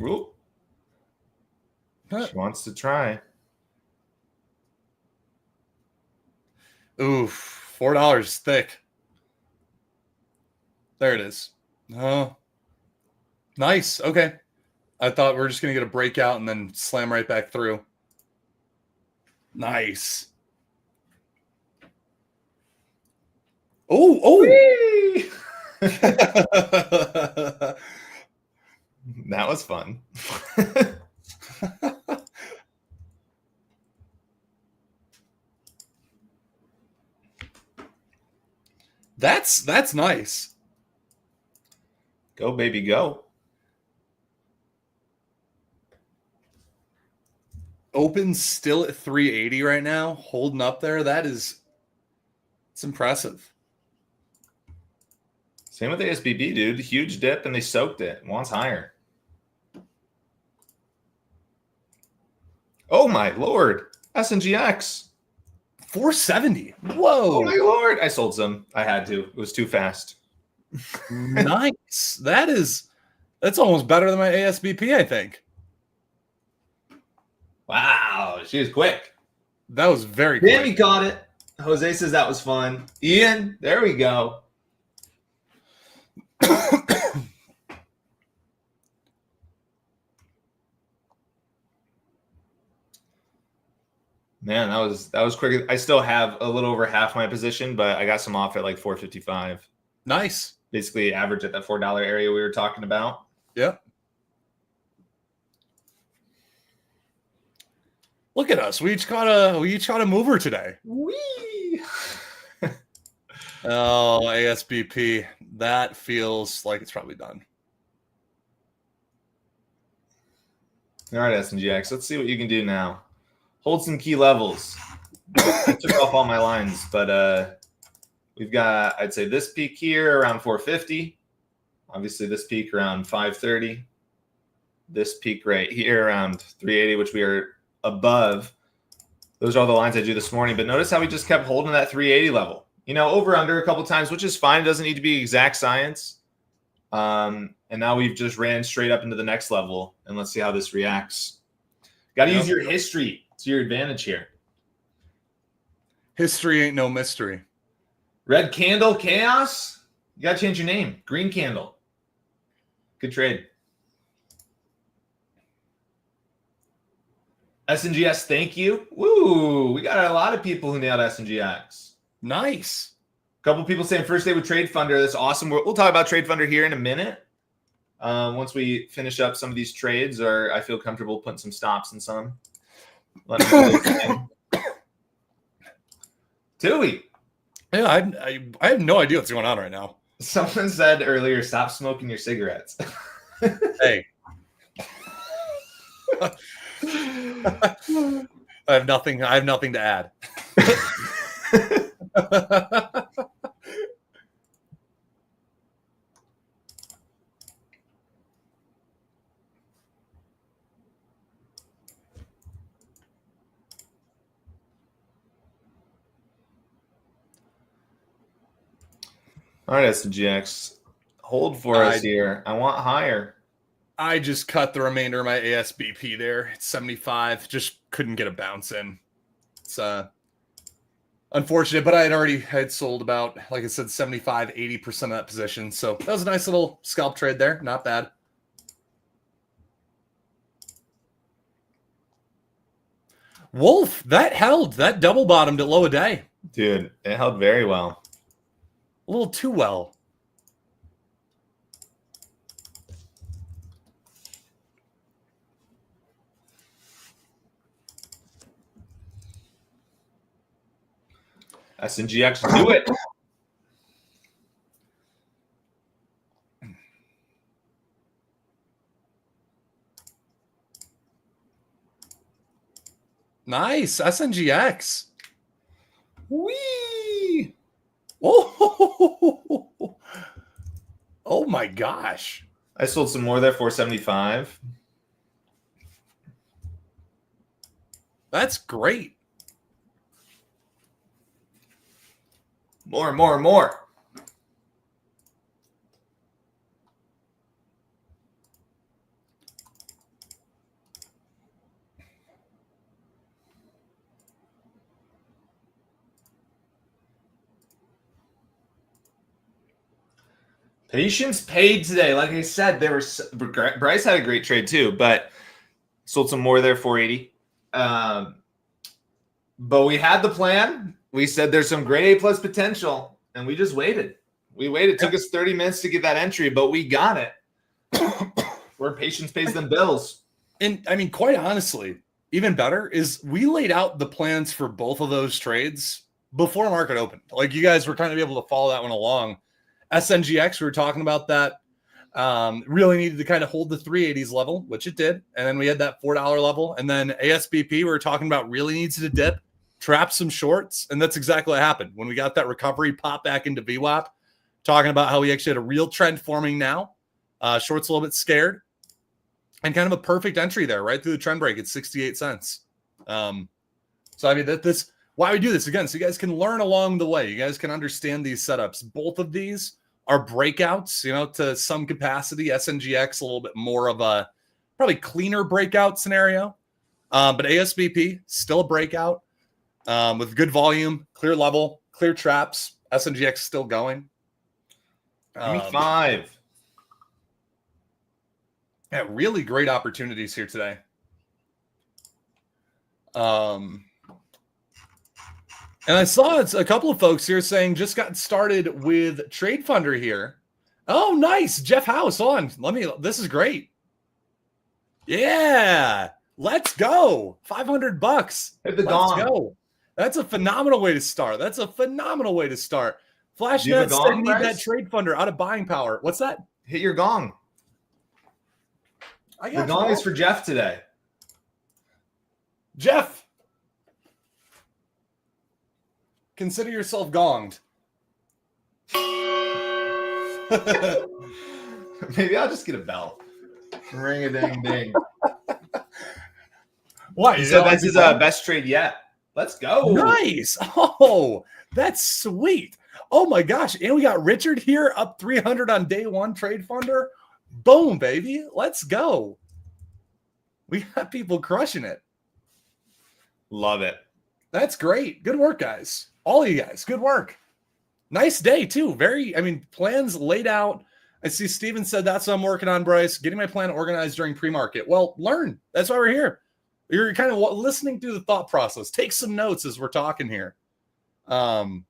Ooh. She wants to try. Oof, $4 thick. There it is. Oh, nice. Okay. I thought we were just going to get a breakout and then slam right back through. Nice. Oh. That was fun. That's nice. Go, baby, go. Open still at 380 right now, holding up there. It's impressive. Same with the ASBP, dude. Huge dip, and they soaked it. Wants higher. Oh, my Lord. SNGX. 470. Whoa. Oh, my Lord. I sold some. I had to. It was too fast. Nice. That's almost better than my ASBP, I think. Wow. She was quick. That was very quick. Damn, he caught it. Jose says that was fun. Ian, there we go. Man, that was quick. I still have a little over half my position, but I got some off at like 455. Nice. Basically average at that $4 area we were talking about. Yep. Look at us. We each got a mover today. Whee! Oh, ASBP. That feels like it's probably done. All right, SNGX. Let's see what you can do now. Hold some key levels. I took off all my lines, but we've got, I'd say, this peak here around 450. Obviously, this peak around 530. This peak right here around 380, which we are above. Those are all the lines I do this morning. But notice how we just kept holding that 380 level. You know, over under a couple times, which is fine. It doesn't need to be exact science. And now we've just ran straight up into the next level. And let's see how this reacts. Got to use your history to your advantage here. History ain't no mystery. Red candle chaos. You got to change your name. Green candle. Good trade. SNGS, thank you. Woo, we got a lot of people who nailed SNGX. Nice. A couple people saying first day with TradeFunder. That's awesome. We'll talk about TradeFunder here in a minute. Once we finish up some of these trades, or I feel comfortable putting some stops in some. Let me know. Tuohey. Yeah, I have no idea what's going on right now. Someone said earlier, stop smoking your cigarettes. Hey. I have nothing to add. All right, SNGX. Hold for us here. I want higher. I just cut the remainder of my ASBP there. It's 75. Just couldn't get a bounce in. It's unfortunate, but I had sold about, like I said, 75, 80% of that position. So that was a nice little scalp trade there. Not bad. Wolf, that held. That double bottomed at low a day. Dude, it held very well. A little too well. SNGX, do it. Nice. SNGX. Whee! Oh, oh my gosh. I sold some more there, 475. That's great. More and more and more. Patience paid today. Like I said, Bryce had a great trade too, but sold some more there, 480. But we had the plan. We said there's some great A+ potential, and we just waited. We waited. It took us 30 minutes to get that entry, but we got it. Where patience pays them bills. And I mean, quite honestly, even better is we laid out the plans for both of those trades before market opened. Like you guys were kind of able to follow that one along. SNGX, we were talking about that. Really needed to kind of hold the 380s level, which it did. And then we had that $4 level. And then ASBP, we were talking about really needs to dip, trap some shorts. And that's exactly what happened. When we got that recovery pop back into VWAP, talking about how we actually had a real trend forming now. Shorts a little bit scared. And kind of a perfect entry there, right through the trend break at 68 cents. So, I mean, that's why we do this again. So you guys can learn along the way. You guys can understand these setups. Both of these are breakouts, to some capacity. SNGX, a little bit more of a probably cleaner breakout scenario. But ASBP, still a breakout with good volume, clear level, clear traps. SNGX still going. Give me 5. Yeah, really great opportunities here today. And I saw a couple of folks here saying just got started with TradeFunder here. Oh, nice. Jeff House on. This is great. Yeah. Let's go. $500. Hit the Let's gong. go. That's a phenomenal way to start. Flashnet said need that TradeFunder out of buying power. What's that? Hit your gong. The gong is for Jeff today. Jeff, consider yourself gonged. Maybe I'll just get a bell. Ring a ding ding. What? He said that's his best trade yet. Let's go. Nice. Oh, that's sweet. Oh my gosh. And we got Richard here up 300 on day one TradeFunder. Boom, baby. Let's go. We got people crushing it. Love it. That's great. Good work, guys. All of you guys. Good work. Nice day, too. Plans laid out. I see Steven said that's what I'm working on, Bryce. Getting my plan organized during pre-market. Well, learn. That's why we're here. You're kind of listening through the thought process. Take some notes as we're talking here. Red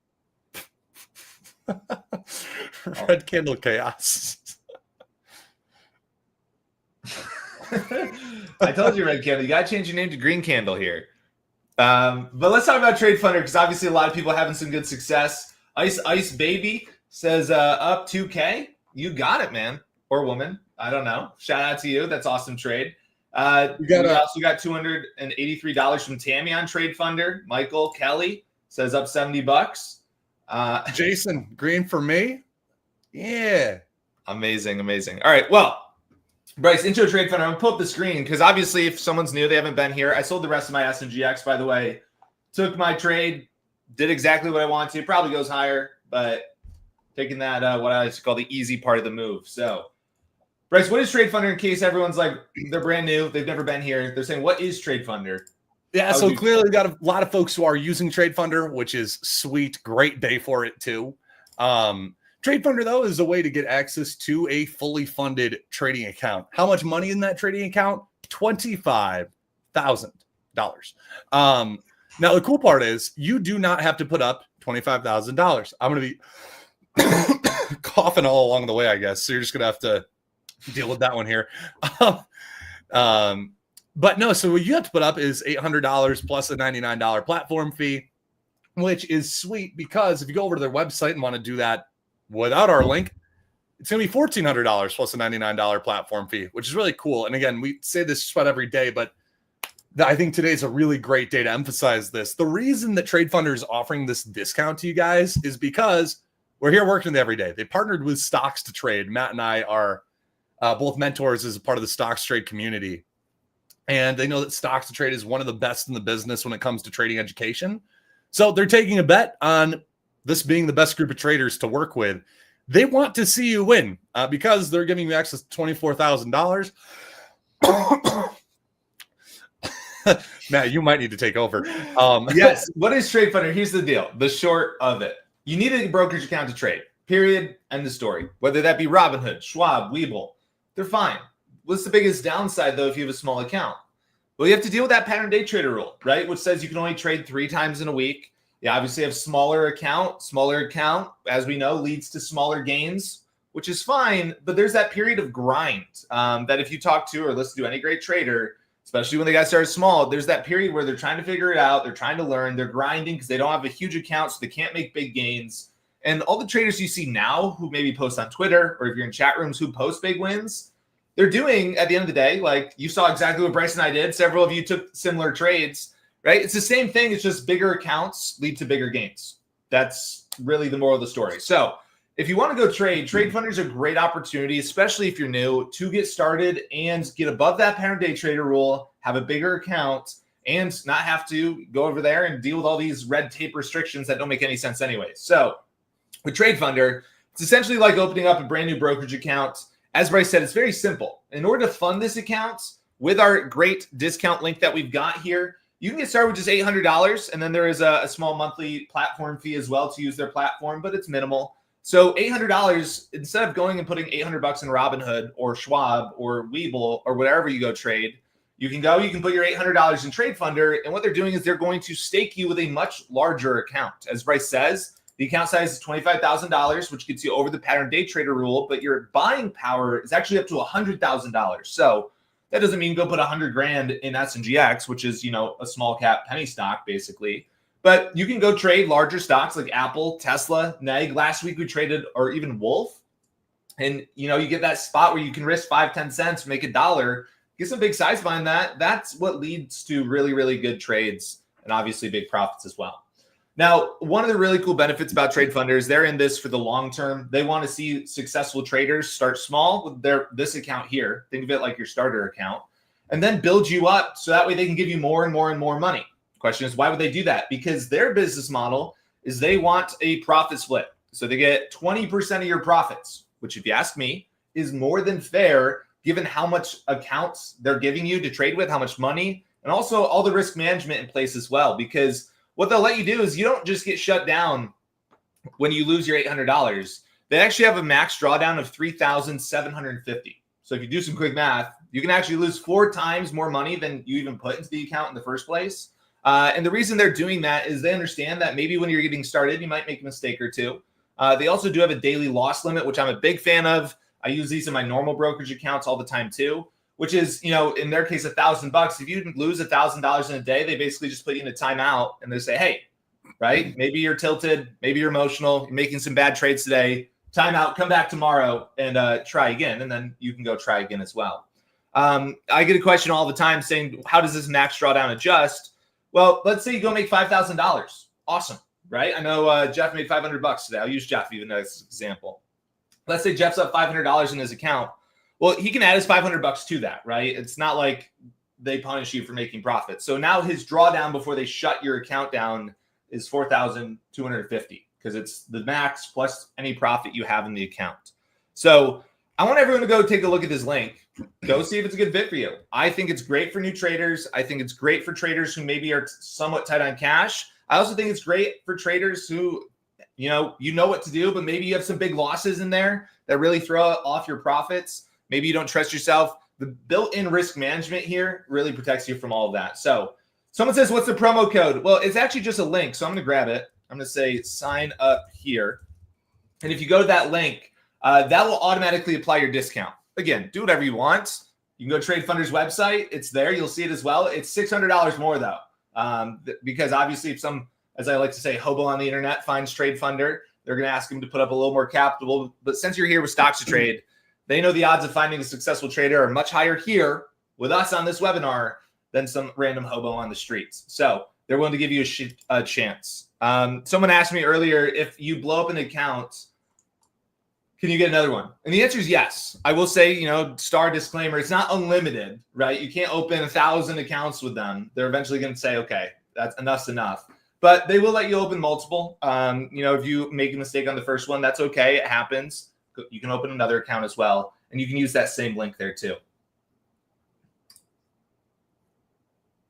Candle Chaos. I told you, Red Candle. You got to change your name to Green Candle here. But let's talk about TradeFunder because obviously a lot of people are having some good success. Ice Baby says up 2K. You got it, man. Or woman. I don't know. Shout out to you. That's awesome trade. We also got $283 from Tammy on TradeFunder. Michael Kelly says up $70. Jason, green for me. Yeah. Amazing. All right. Well, Bryce, intro TradeFunder. I'm going to pull up the screen because obviously if someone's new, they haven't been here. I sold the rest of my SNGX, by the way. Took my trade, did exactly what I wanted to. Probably goes higher, but taking that, what I like to call the easy part of the move. So, Bryce, what is TradeFunder in case everyone's like, they're brand new, they've never been here. They're saying, what is TradeFunder? Yeah, so clearly got a lot of folks who are using TradeFunder, which is sweet. Great day for it, too. TradeFunder, though, is a way to get access to a fully funded trading account. How much money in that trading account? $25,000. Now, the cool part is you do not have to put up $25,000. I'm going to be coughing all along the way, I guess. So you're just going to have to deal with that one here. But no, so what you have to put up is $800 plus a $99 platform fee, which is sweet because if you go over to their website and want to do that without our link, it's going to be $1,400 plus a $99 platform fee, which is really cool. And again, we say this just about every day, but I think today's a really great day to emphasize this. The reason that TradeFunder is offering this discount to you guys is because we're here working with every day. They partnered with Stocks to Trade. Matt and I are both mentors as a part of the stocks trade community. And they know that stocks to trade is one of the best in the business when it comes to trading education. So they're taking a bet on this being the best group of traders to work with. They want to see you win because they're giving you access to $24,000. Matt, you might need to take over. Yes. What is TradeFunder? Here's the deal. The short of it. You need a brokerage account to trade. Period. End of story. Whether that be Robinhood, Schwab, Webull, they're fine. What's the biggest downside, though, if you have a small account? Well, you have to deal with that pattern day trader rule, right? Which says you can only trade 3 times in a week. You obviously have smaller account. Smaller account, as we know, leads to smaller gains, which is fine. But there's that period of grind that if you talk to or listen to any great trader, especially when they got started small, there's that period where they're trying to figure it out. They're trying to learn. They're grinding because they don't have a huge account, so they can't make big gains. And all the traders you see now who maybe post on Twitter or if you're in chat rooms who post big wins, they're doing at the end of the day, like you saw exactly what Bryce and I did. Several of you took similar trades. Right? It's the same thing. It's just bigger accounts lead to bigger gains. That's really the moral of the story. So if you want to go trade, TradeFunder is a great opportunity, especially if you're new, to get started and get above that pattern day trader rule, have a bigger account, and not have to go over there and deal with all these red tape restrictions that don't make any sense anyway. So with TradeFunder, it's essentially like opening up a brand new brokerage account. As Bryce said, it's very simple. In order to fund this account with our great discount link that we've got here, you can get started with just $800, and then there is a small monthly platform fee as well to use their platform, but it's minimal. So $800, instead of going and putting $800 in Robinhood or Schwab or Webull or wherever you go trade, you can put your $800 in TradeFunder, and what they're doing is they're going to stake you with a much larger account. As Bryce says, the account size is $25,000, which gets you over the pattern day trader rule, but your buying power is actually up to $100,000. So that doesn't mean go put 100 grand in SNGX, which is, a small cap penny stock basically. But you can go trade larger stocks like Apple, Tesla, NEG. Last week we traded, or even Wolf. And, you get that spot where you can risk 5-10 cents, make $1, get some big size behind that. That's what leads to really, really good trades and obviously big profits as well. Now, one of the really cool benefits about TradeFunder is they're in this for the long term. They want to see successful traders start small with this account here. Think of it like your starter account, and then build you up so that way they can give you more and more and more money. Question is, why would they do that? Because their business model is they want a profit split. So they get 20% of your profits, which if you ask me, is more than fair given how much accounts they're giving you to trade with, how much money, and also all the risk management in place as well. Because what they'll let you do is you don't just get shut down when you lose your $800. They actually have a max drawdown of $3,750. So if you do some quick math, you can actually lose 4 times more money than you even put into the account in the first place. And the reason they're doing that is they understand that maybe when you're getting started, you might make a mistake or two. They also do have a daily loss limit, which I'm a big fan of. I use these in my normal brokerage accounts all the time too, which is, in their case, $1,000. If you lose $1,000 in a day, they basically just put you in a timeout and they say, hey, right, maybe you're tilted, maybe you're emotional, you're making some bad trades today, timeout, come back tomorrow and try again. And then you can go try again as well. I get a question all the time saying, how does this max drawdown adjust? Well, let's say you go make $5,000. Awesome, right? I know Jeff made $500 today. I'll use Jeff even as an example. Let's say Jeff's up $500 in his account. Well, he can add his $500 to that, right? It's not like they punish you for making profit. So now his drawdown before they shut your account down is $4,250 because it's the max plus any profit you have in the account. So I want everyone to go take a look at this link. Go see if it's a good fit for you. I think it's great for new traders. I think it's great for traders who maybe are somewhat tight on cash. I also think it's great for traders who, you know what to do, but maybe you have some big losses in there that really throw off your profits. Maybe you don't trust yourself. The built-in risk management here really protects you from all of that. So someone says, what's the promo code? Well, it's actually just a link. So I'm going to grab it. I'm going to say sign up here. And if you go to that link, that will automatically apply your discount. Again, do whatever you want. You can go to TradeFunder's website. It's there. You'll see it as well. It's $600 more though. Because obviously if some, as I like to say, hobo on the internet finds TradeFunder, they're going to ask him to put up a little more capital. But since you're here with Stocks to Trade, they know the odds of finding a successful trader are much higher here with us on this webinar than some random hobo on the streets. So they're willing to give you a chance. Someone asked me earlier, if you blow up an account, Can you get another one? And the answer is yes. I will say, star disclaimer, it's not unlimited, right? You can't open 1,000 accounts with them. They're eventually going to say, okay, enough's enough. But they will let you open multiple. If you make a mistake on the first one, that's okay. It happens. You can open another account as well. And you can use that same link there too.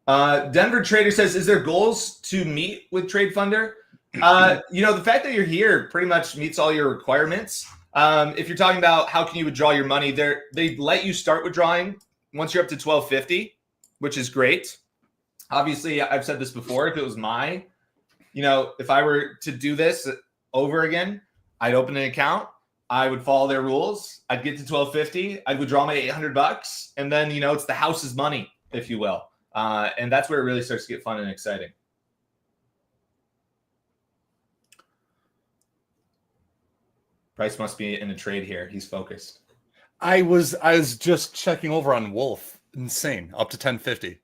Denver Trader says, is there goals to meet with TradeFunder? The fact that you're here pretty much meets all your requirements. If you're talking about how can you withdraw your money, they let you start withdrawing once you're up to 1250, which is great. Obviously, I've said this before. If it was if I were to do this over again, I'd open an account. I would follow their rules. I'd get to 1250. I'd withdraw my $800, and then it's the house's money, if you will. And that's where it really starts to get fun and exciting. Bryce must be in a trade here. He's focused. I was just checking over on Wolf. Insane. Up to 1050.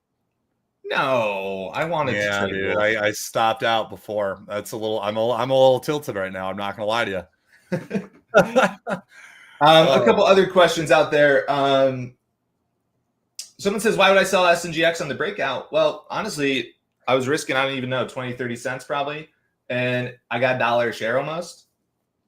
No, I wanted to trade. Dude, I stopped out before. That's I'm a little tilted right now. I'm not gonna lie to you. A couple other questions out there. Someone says, why would I sell SNGX on the breakout? Well, honestly, I was risking, I don't even know, 20, 30 cents probably. And I got $1 a share almost.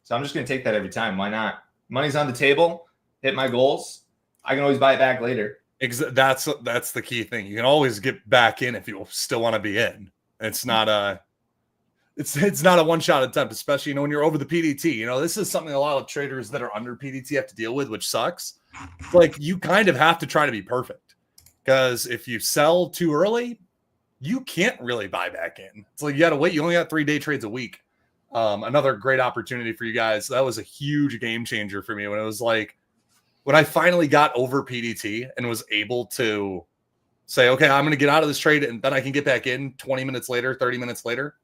So I'm just going to take that every time. Why not? Money's on the table. Hit my goals. I can always buy it back later. That's the key thing. You can always get back in if you still want to be in. It's not a one-shot attempt, especially when you're over the PDT. This is something a lot of traders that are under PDT have to deal with, which sucks. Like, you kind of have to try to be perfect, because if you sell too early, you can't really buy back in. It's like you got to wait. You only got 3 day trades a week. Another great opportunity for you guys. That was a huge game changer for me when I finally got over PDT and was able to say, okay, I'm going to get out of this trade and then I can get back in 20 minutes later, 30 minutes later.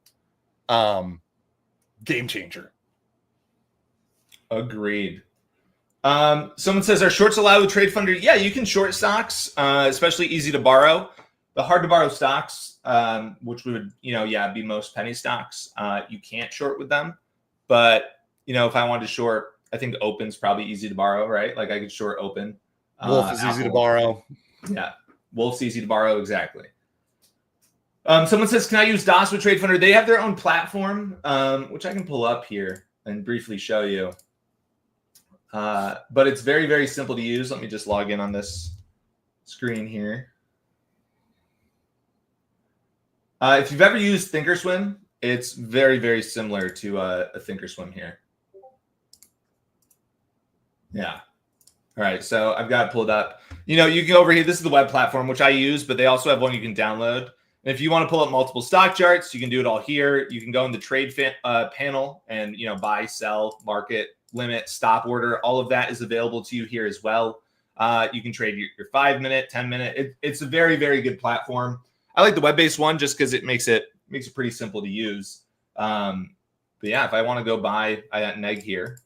Game changer. Agreed. Someone says, are shorts allowed with TradeFunder? Yeah, you can short stocks, especially easy to borrow. The hard to borrow stocks, which would, be most penny stocks, you can't short with them. But, if I wanted to short, I think Open's probably easy to borrow, right? Like I could short Open. Wolf is easy to borrow. Yeah, Wolf's easy to borrow, exactly. Someone says, can I use DOS with TradeFunder? They have their own platform, which I can pull up here and briefly show you. But it's very, very simple to use. Let me just log in on this screen here. If you've ever used Thinkorswim, it's very, very similar to a Thinkorswim here. Yeah. All right. So I've got it pulled up. You can go over here. This is the web platform, which I use, but they also have one you can download. And if you want to pull up multiple stock charts, you can do it all here. You can go in the trade panel and, buy, sell, market, limit, stop order. All of that is available to you here as well. You can trade your 5-minute, 10-minute. It's a very, very good platform. I like the web-based one just because it makes it pretty simple to use. But yeah, if I want to go buy, I got an egg here.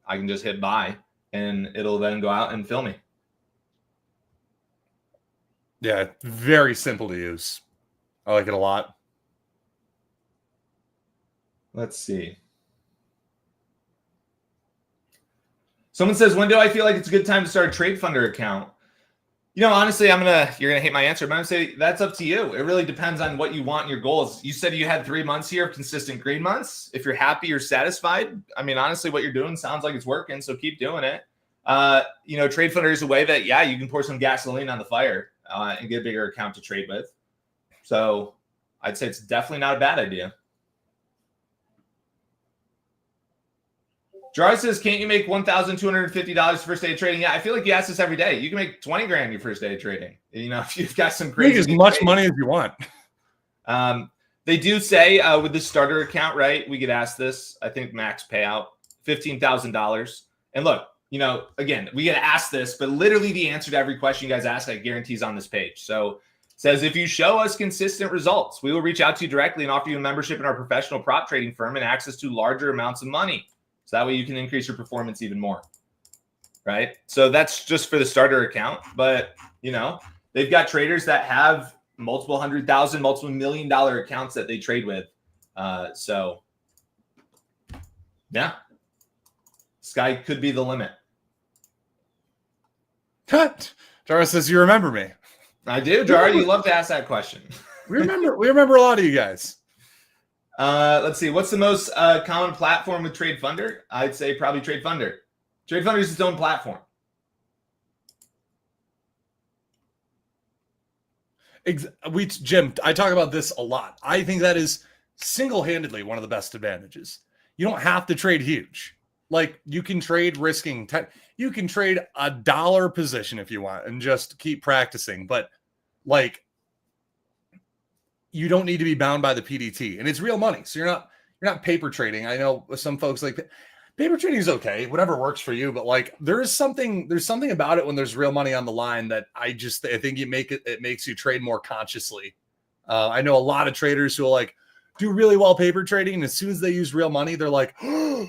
I can just hit buy, and it'll then go out and fill me. Yeah, very simple to use. I like it a lot. Let's see. Someone says, when do I feel like it's a good time to start a TradeFunder account? Honestly, you're going to hate my answer, but I'm going to say that's up to you. It really depends on what you want in your goals. You said you had 3 months here of consistent green months. If you're happy, you're satisfied. Honestly, what you're doing sounds like it's working, so keep doing it. TradeFunder is a way that, you can pour some gasoline on the fire and get a bigger account to trade with. So I'd say it's definitely not a bad idea. Gerard says, can't you make $1,250 first day of trading? Yeah, I feel like you ask this every day. You can make 20 grand your first day of trading. If you've got some crazy. Make as much money as you want. They do say with the starter account, right? We get asked this. I think max payout $15,000. And look, again, we get asked this, but literally the answer to every question you guys ask, I guarantee is on this page. So it says, if you show us consistent results, we will reach out to you directly and offer you a membership in our professional prop trading firm and access to larger amounts of money. So that way you can increase your performance even more, right? So that's just for the starter account. But, they've got traders that have multiple $100,000, multiple $1 million accounts that they trade with. So, yeah. Sky could be the limit. Jara says, you remember me. I do, Jara. You love to ask that question. We remember a lot of you guys. Let's see. What's the most common platform with TradeFunder? I'd say probably TradeFunder. TradeFunder is its own platform. Jim, I talk about this a lot. I think that is single-handedly one of the best advantages. You don't have to trade huge. Like, you can trade risking. You can trade a dollar position if you want and just keep practicing. But, like, you don't need to be bound by the PDT. And it's real money. So you're not paper trading. I know some folks like paper trading is okay, whatever works for you. But, like, there's something about it when there's real money on the line that I think it makes you trade more consciously. I know a lot of traders who will, like, do really well paper trading. And as soon as they use real money, they're like, oh,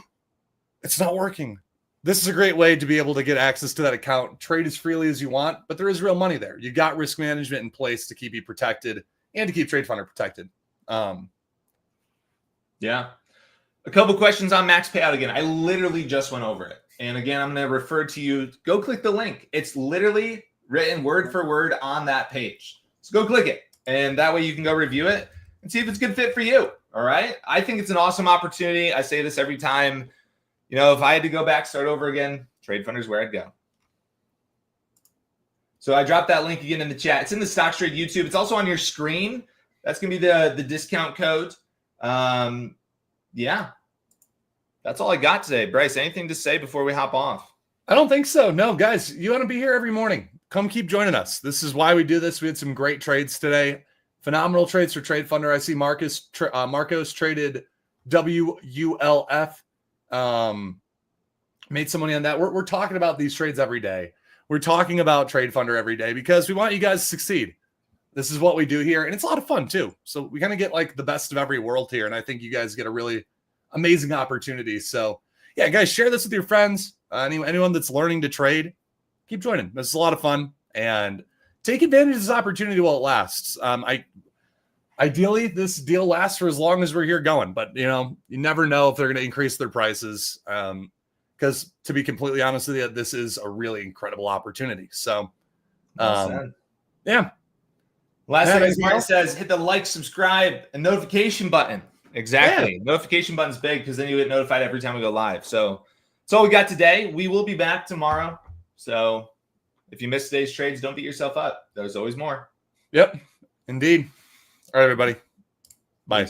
it's not working. This is a great way to be able to get access to that account, trade as freely as you want, but there is real money there. You got risk management in place to keep you protected and to keep TradeFunder protected. Yeah. A couple questions on max payout again. I literally just went over it. And again, I'm going to refer to you. Go click the link. It's literally written word for word on that page. So go click it. And that way you can go review it and see if it's a good fit for you. All right. I think it's an awesome opportunity. I say this every time. You know, if I had to go back, start over again, TradeFunder is where I'd go. So I dropped that link again in the chat. It's in the Stocks Trade YouTube. It's also on your screen. That's going to be the discount code. Yeah. That's all I got today. Bryce, anything to say before we hop off? I don't think so. No, guys, you want to be here every morning. Come keep joining us. This is why we do this. We had some great trades today. Phenomenal trades for TradeFunder. I see Marcos traded WULF. Made some money on that. We're talking about these trades every day. We're talking about TradeFunder every day because we want you guys to succeed. This is what we do here, and it's a lot of fun too. So we kind of get like the best of every world here, and I think you guys get a really amazing opportunity. So yeah, guys, share this with your friends. Anyone that's learning to trade, keep joining. This is a lot of fun, and take advantage of this opportunity while it lasts. Ideally, this deal lasts for as long as we're here going, but you never know if they're going to increase their prices. Because to be completely honest with you, this is a really incredible opportunity. So, yeah. Last thing Bryce says, hit the like, subscribe, and notification button. Exactly. Yeah. Notification button's big because then you get notified every time we go live. So that's all we got today. We will be back tomorrow. So if you missed today's trades, don't beat yourself up. There's always more. Yep, indeed. All right, everybody. Bye.